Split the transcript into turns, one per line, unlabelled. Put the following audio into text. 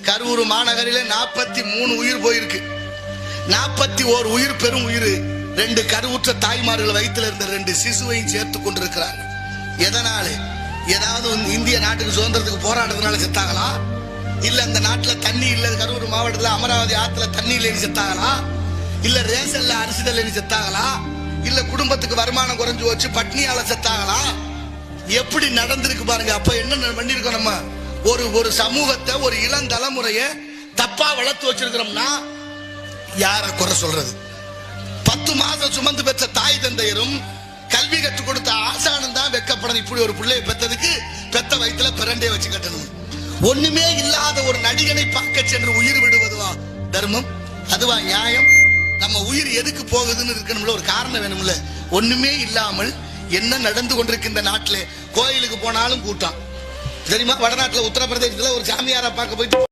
கரூர் மாநகரில 43 உயிர் போயிருக்கு. 41 உயிர் பெரும் உயிர். 2 கருவுற்ற தாய்மார்கள் வயிற்றுல இருந்த 2 சிசுவையும் சேர்த்து கொண்டிருக்கிறாங்க. எதனால? ஏதாவது இந்திய நாட்டுக்கு சுதந்திரத்துக்கு போராட்டத்தினால செத்தாங்களா? இல்ல அந்த நாட்டுல தண்ணி இல்ல, கரூர் மாவட்டத்துல அமராவதி ஆத்துல தண்ணி இல்லைன்னு செத்தாங்களா? இல்ல ரேஷன்ல அரிசி இல்லைன்னு செத்தாங்களா? இல்ல குடும்பத்துக்கு வருமானம் குறைஞ்சு வச்சு பட்னியால செத்தாங்களா? எப்படி நடந்திருக்கு பாருங்க. அப்ப என்ன பண்ணிருக்கோம் நம்ம? ஒரு சமூகத்தை, ஒரு இளம் தலைமுறைய தப்பா வளர்த்து வச்சிருக்கிறோம்னா யார குறை சொல்றது? 10 மாதம் சுமந்து பெற்ற தாய் தந்தையரும் கல்வி கற்றுக் கொடுத்த ஆசானம் தான் வெக்கப்படணும். இப்படி ஒரு பிள்ளையை பெற்றதுக்கு பெத்த வயிற்றுல பிரண்டே வச்சு கட்டணும். ஒண்ணுமே இல்லாத ஒரு நடிகனை பார்க்க சென்று உயிர் விடுவதுவா தர்மம்? அதுவா நியாயம்? நம்ம உயிர் எதுக்கு போகுதுன்னு இருக்கணும்ல, ஒரு காரணம் வேணும்ல. ஒண்ணுமே இல்லாமல் என்ன நடந்து கொண்டிருக்கின்ற நாட்டிலே கோயிலுக்கு போனாலும் கூட்டம் தெரியுமா? வடநாட்டுல உத்தரப்பிரதேசத்துல ஒரு சாமியாரை பார்க்க போயிட்டு